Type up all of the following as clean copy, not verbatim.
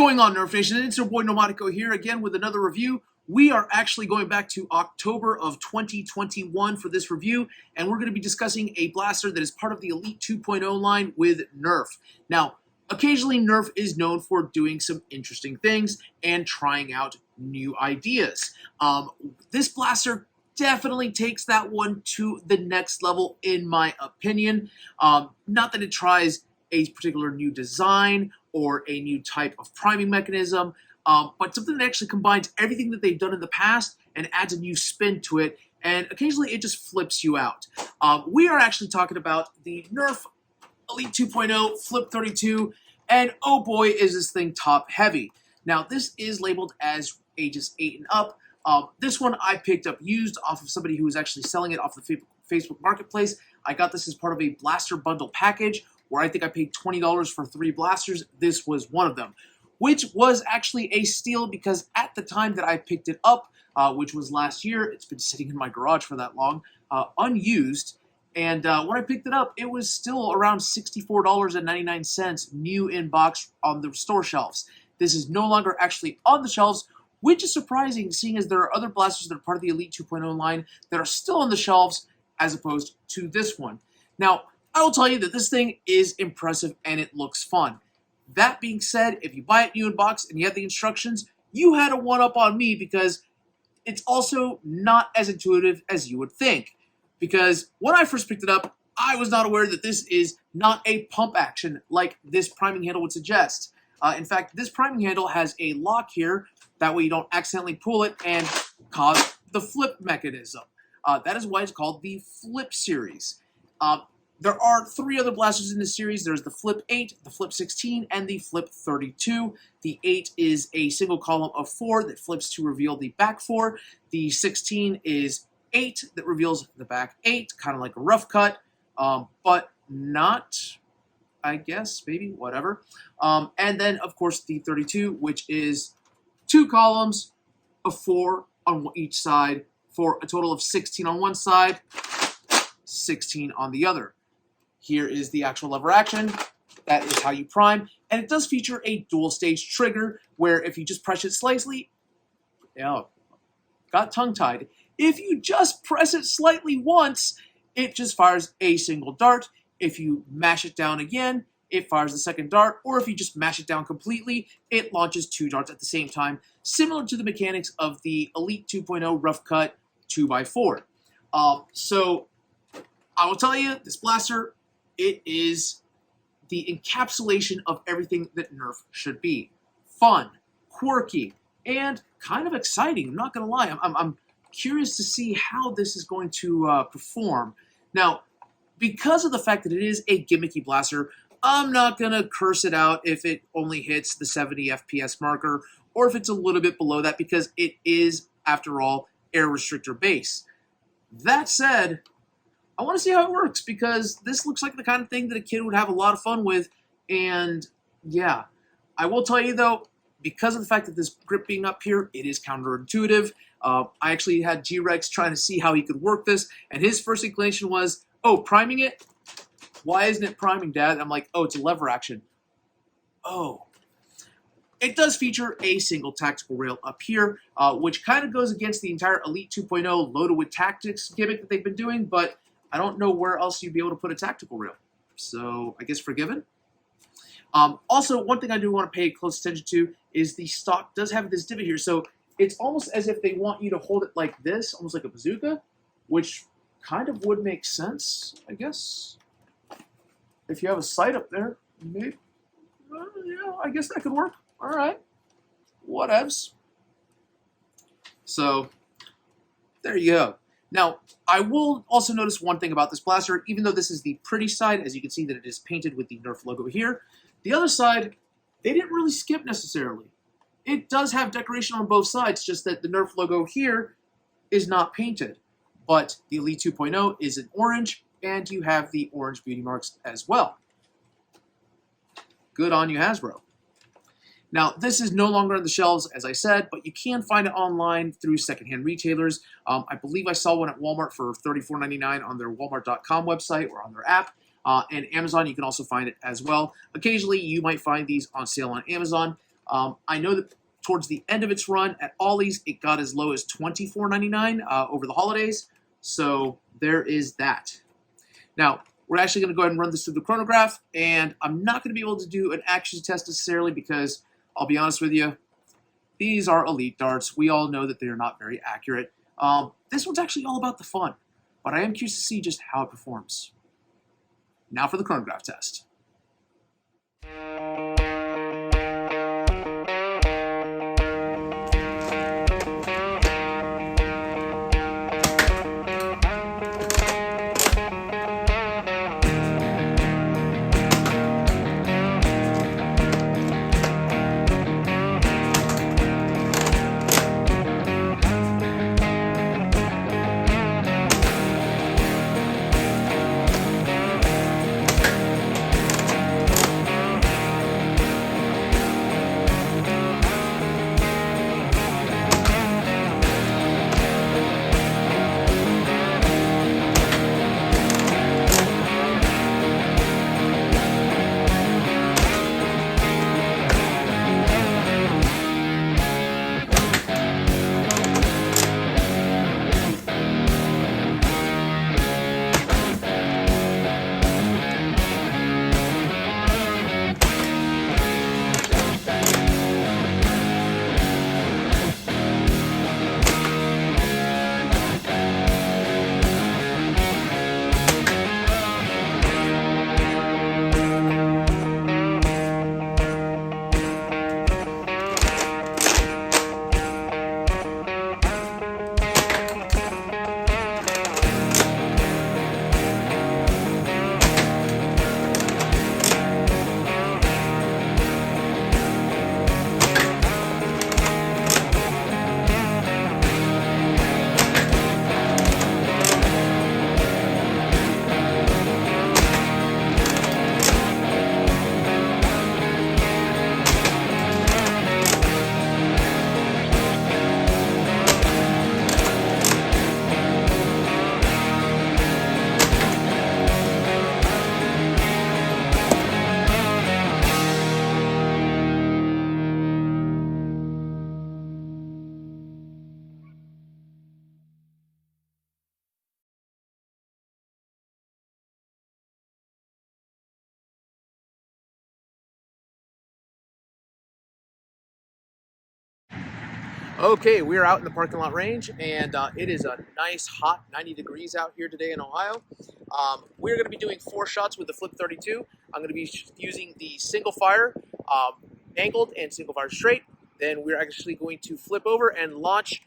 Going on, Nerf Nation? It's your boy Nomadico here again with another review. We are actually going back to October of 2021 for this review, and we're going to be discussing a blaster that is part of the Elite 2.0 line with Nerf. Now, occasionally Nerf is known for doing some interesting things and trying out new ideas. This blaster definitely takes that one to the next level, in my opinion. Not that it tries a particular new design or a new type of priming mechanism, but something that actually combines everything that they've done in the past and adds a new spin to it, and occasionally it just flips you out. We are actually talking about the Nerf Elite 2.0 Flip-32, and oh boy is this thing top heavy. Now this is labeled as ages 8 and up. This one I picked up used off of somebody who was actually selling it off the Facebook Marketplace. I got this as part of a blaster bundle package, where I think I paid $20 for 3 blasters. This was one of them, which was actually a steal because at the time that I picked it up, which was last year, it's been sitting in my garage for that long, unused, and when I picked it up, it was still around $64.99 new in box on the store shelves. This is no longer actually on the shelves, which is surprising, seeing as there are other blasters that are part of the Elite 2.0 line that are still on the shelves as opposed to this one. Now, I will tell you that this thing is impressive and it looks fun. That being said, if you buy it new in box and you have the instructions, you had a one-up on me because it's also not as intuitive as you would think. Because when I first picked it up, I was not aware that this is not a pump action like this priming handle would suggest. In fact, this priming handle has a lock here. That way you don't accidentally pull it and cause the flip mechanism. That is why it's called the Flip series. There are 3 other blasters in this series. There's the Flip-8, the Flip-16, and the Flip-32. The 8 is a single column of 4 that flips to reveal the back 4. The 16 is 8 that reveals the back 8, kind of like a rough cut, but not, I guess, maybe, whatever. And then, of course, the 32, which is 2 columns of 4 on each side for a total of 16 on one side, 16 on the other. Here is the actual lever action. That is how you prime. And it does feature a dual stage trigger where if you just press it slightly, got tongue-tied. If you just press it slightly once, it just fires a single dart. If you mash it down again, it fires the second dart. Or if you just mash it down completely, it launches 2 darts at the same time, similar to the mechanics of the Elite 2.0 Rough Cut 2x4. So I will tell you, this blaster, it is the encapsulation of everything that Nerf should be. Fun, quirky, and kind of exciting. I'm not going to lie. I'm curious to see how this is going to perform. Now, because of the fact that it is a gimmicky blaster, I'm not going to curse it out if it only hits the 70 FPS marker or if it's a little bit below that, because it is, after all, air restrictor base. That said, I want to see how it works because this looks like the kind of thing that a kid would have a lot of fun with. And yeah, I will tell you though, because of the fact that this grip being up here, it is counterintuitive. I actually had G-Rex trying to see how he could work this, and his first inclination was, oh, priming it? Why isn't it priming, Dad? And I'm like, oh, it's a lever action. Oh. It does feature a single tactical rail up here, which kind of goes against the entire Elite 2.0 loaded with tactics gimmick that they've been doing, but I don't know where else you'd be able to put a tactical rail. So I guess forgiven. Also, one thing I do want to pay close attention to is the stock does have this divot here. So it's almost as if they want you to hold it like this, almost like a bazooka, which kind of would make sense, I guess. If you have a sight up there, maybe, yeah, I guess that could work. All right, whatevs. So there you go. Now, I will also notice one thing about this blaster. Even though this is the pretty side, as you can see that it is painted with the Nerf logo here, the other side, they didn't really skip necessarily. It does have decoration on both sides, just that the Nerf logo here is not painted. But the Elite 2.0 is in orange, and you have the orange beauty marks as well. Good on you, Hasbro. Now, this is no longer on the shelves, as I said, but you can find it online through secondhand retailers. I believe I saw one at Walmart for $34.99 on their walmart.com website or on their app. And Amazon, you can also find it as well. Occasionally, you might find these on sale on Amazon. I know that towards the end of its run at Ollie's, it got as low as $24.99 over the holidays. So there is that. Now, we're actually going to go ahead and run this through the chronograph, and I'm not going to be able to do an accuracy test necessarily because, I'll be honest with you, these are elite darts. We all know that they are not very accurate. This one's actually all about the fun, but I am curious to see just how it performs. Now for the chronograph test. Okay, we're out in the parking lot range, and it is a nice hot 90 degrees out here today in Ohio. We're going to be doing 4 shots with the Flip-32. I'm going to be using the single fire angled and single fire straight. Then we're actually going to flip over and launch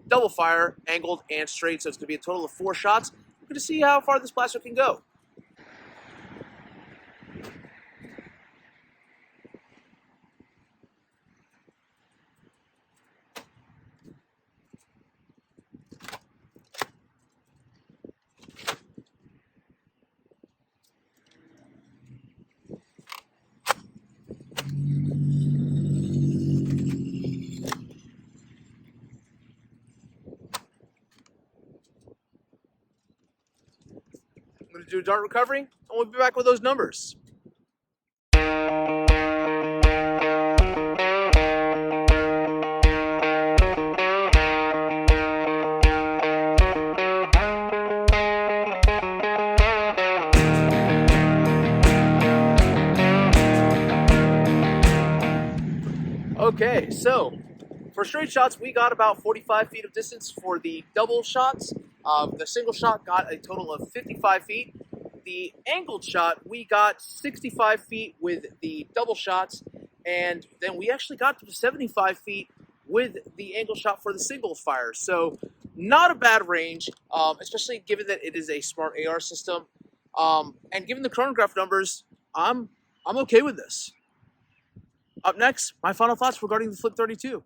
double fire angled and straight. So it's going to be a total of 4 shots. We're going to see how far this blaster can go. I'm going to do a dart recovery, and we'll be back with those numbers. Okay, so for straight shots, we got about 45 feet of distance for the double shots. The single shot got a total of 55 feet. The angled shot, we got 65 feet with the double shots, and then we actually got to 75 feet with the angle shot for the single fire. So not a bad range, especially given that it is a smart AR system. And given the chronograph numbers, I'm okay with this. Up next, my final thoughts regarding the Flip-32.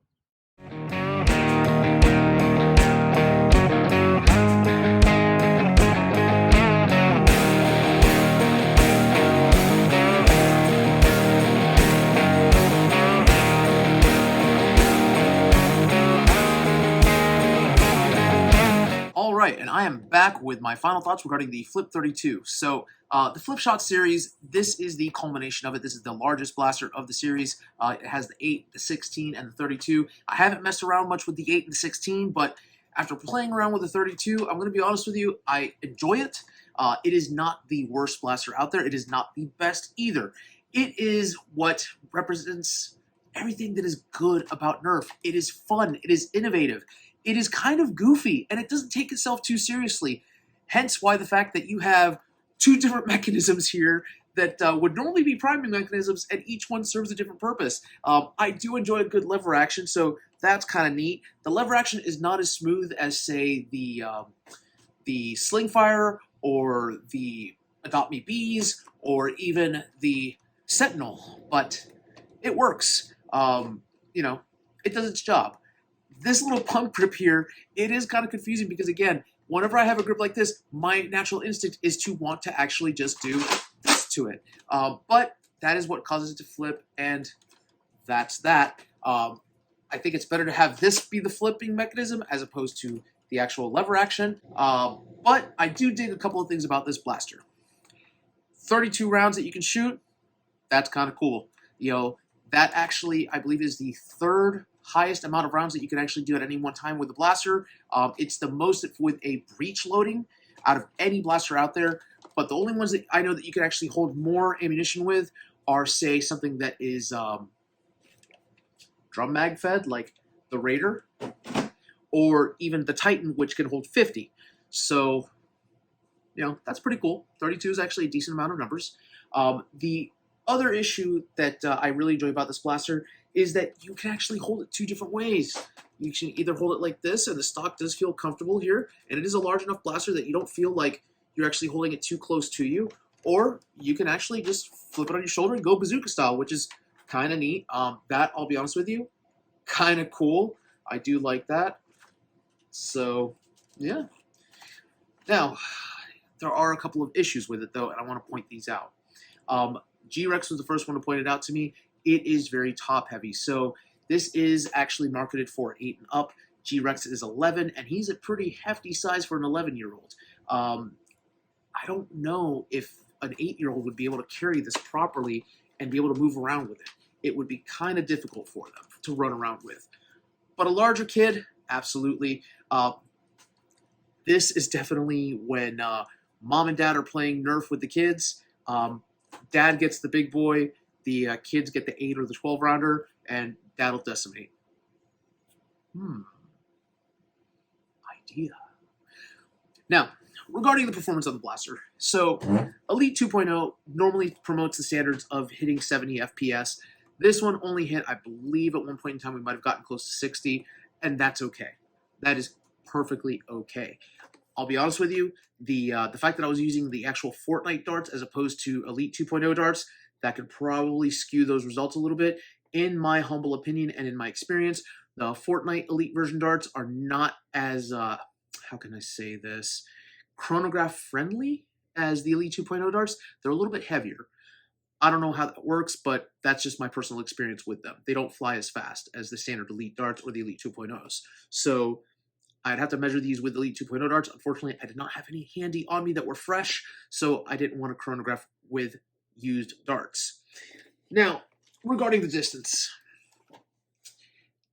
All right, and I am back with my final thoughts regarding the Flip-32. So, the Flipshot series, this is the culmination of it. This is the largest blaster of the series. It has the 8, the 16, and the 32. I haven't messed around much with the 8 and the 16, but after playing around with the 32, I'm going to be honest with you, I enjoy it. It is not the worst blaster out there. It is not the best either. It is what represents everything that is good about Nerf. It is fun. It is innovative. It is kind of goofy, and it doesn't take itself too seriously. Hence why the fact that you have two different mechanisms here that would normally be priming mechanisms, and each one serves a different purpose. I do enjoy a good lever action, so that's kind of neat. The lever action is not as smooth as, say, the Sling Fire or the Adopt Me Bees or even the Sentinel, but it works. It does its job. This little pump grip here, it is kind of confusing because, again, whenever I have a grip like this, my natural instinct is to want to actually just do this to it. But that is what causes it to flip, and that's that. I think it's better to have this be the flipping mechanism as opposed to the actual lever action. But I do dig a couple of things about this blaster. 32 rounds that you can shoot, that's kind of cool. That actually, I believe, is the third highest amount of rounds that you can actually do at any one time with the blaster. It's the most with a breech loading out of any blaster out there, but the only ones that I know that you can actually hold more ammunition with are, say, something that is drum mag fed, like the Raider, or even the Titan, which can hold 50. So, that's pretty cool. 32 is actually a decent amount of numbers. The other issue that I really enjoy about this blaster is that you can actually hold it two different ways. You can either hold it like this, and the stock does feel comfortable here, and it is a large enough blaster that you don't feel like you're actually holding it too close to you, or you can actually just flip it on your shoulder and go bazooka style, which is kind of neat. That, I'll be honest with you, kind of cool. I do like that. So, yeah. Now, there are a couple of issues with it, though, and I want to point these out. G-Rex was the first one to point it out to me. It is very top-heavy. So this is actually marketed for 8 and up. G-Rex is 11, and he's a pretty hefty size for an 11-year-old. I don't know if an 8-year-old would be able to carry this properly and be able to move around with it. It would be kind of difficult for them to run around with. But a larger kid, absolutely. This is definitely when mom and dad are playing Nerf with the kids. Dad gets the big boy, the kids get the 8 or the 12 rounder, and dad will decimate. Idea. Now, regarding the performance of the blaster, so Elite 2.0 normally promotes the standards of hitting 70 FPS. This one only hit, I believe, at one point in time we might have gotten close to 60, and that's okay. That is perfectly okay. I'll be honest with you, the fact that I was using the actual Fortnite darts as opposed to Elite 2.0 darts, that could probably skew those results a little bit. In my humble opinion and in my experience, the Fortnite Elite version darts are not as, how can I say this, chronograph friendly as the Elite 2.0 darts. They're a little bit heavier. I don't know how that works, but that's just my personal experience with them. They don't fly as fast as the standard Elite darts or the Elite 2.0s. So I'd have to measure these with Elite 2.0 darts. Unfortunately, I did not have any handy on me that were fresh, so I didn't want to chronograph with used darts. Now, regarding the distance,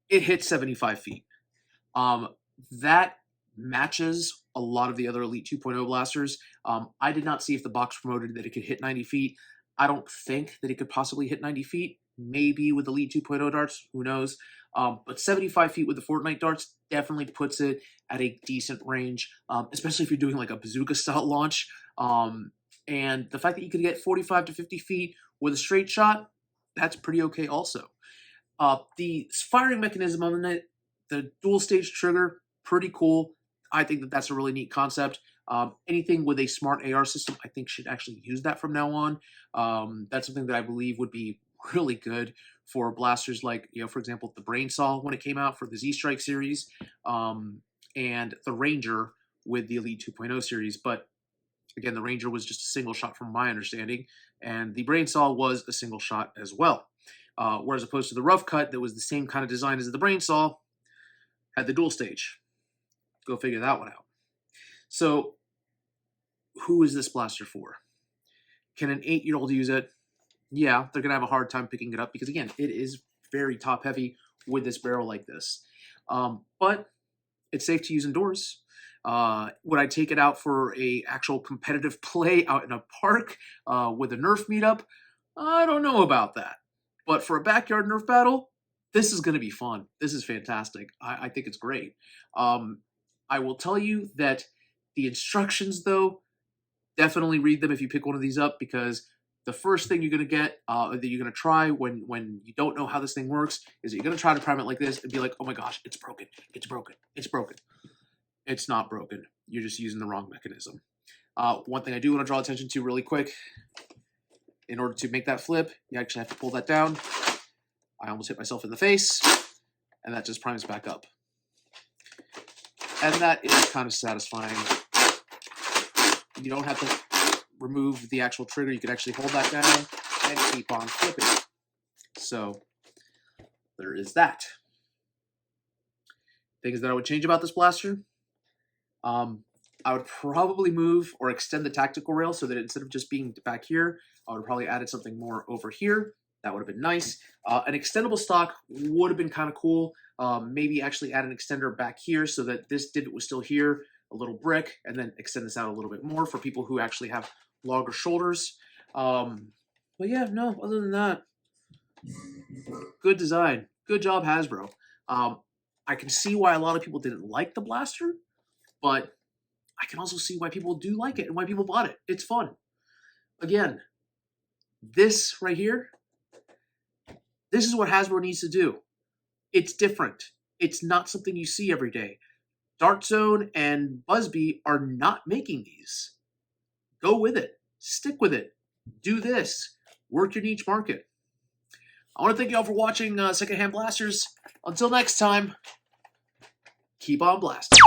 it hits 75 feet. That matches a lot of the other Elite 2.0 blasters. I did not see if the box promoted that it could hit 90 feet. I don't think that it could possibly hit 90 feet. Maybe with Elite 2.0 darts, who knows? But 75 feet with the Fortnite darts definitely puts it at a decent range, especially if you're doing like a bazooka-style launch. And the fact that you could get 45 to 50 feet with a straight shot, that's pretty okay also. The firing mechanism on it, the dual-stage trigger, pretty cool. I think that that's a really neat concept. Anything with a smart AR system, I think, should actually use that from now on. That's something that I believe would be really good for blasters like, for example, the Brain Saw when it came out for the Z-Strike series, and the Ranger with the Elite 2.0 series. But again, the Ranger was just a single shot from my understanding, and the Brain Saw was a single shot as well. Whereas opposed to the Rough Cut, that was the same kind of design as the Brain Saw, had the dual stage. Go figure that one out. So who is this blaster for? Can an 8-year-old use it? Yeah, they're going to have a hard time picking it up because, again, it is very top heavy with this barrel like this. But it's safe to use indoors. Would I take it out for a actual competitive play out in a park with a Nerf meetup? I don't know about that. But for a backyard Nerf battle, this is going to be fun. This is fantastic. I think it's great. I will tell you that the instructions, though, definitely read them if you pick one of these up, because the first thing you're going to get, that you're going to try when you don't know how this thing works, is that you're going to try to prime it like this and be like, oh my gosh, it's broken, it's broken, it's broken. It's not broken. You're just using the wrong mechanism. One thing I do want to draw attention to really quick, in order to make that flip, you actually have to pull that down. I almost hit myself in the face, and that just primes back up. And that is kind of satisfying. You don't have to remove the actual trigger. You can actually hold that down and keep on flipping. So there is that. Things that I would change about this blaster. I would probably move or extend the tactical rail so that instead of just being back here, I would probably added something more over here. That would have been nice. An extendable stock would have been kind of cool. Maybe actually add an extender back here so that this divot was still here, a little brick, and then extend this out a little bit more for people who actually have longer shoulders. But yeah, no, other than that, good design. Good job, Hasbro. I can see why a lot of people didn't like the blaster, but I can also see why people do like it and why people bought it. It's fun. Again, this right here, this is what Hasbro needs to do. It's different. It's not something you see every day. Dart Zone and Busby are not making these. Go with it. Stick with it. Do this. Work your niche market. I want to thank you all for watching Secondhand Blasters. Until next time, keep on blasting.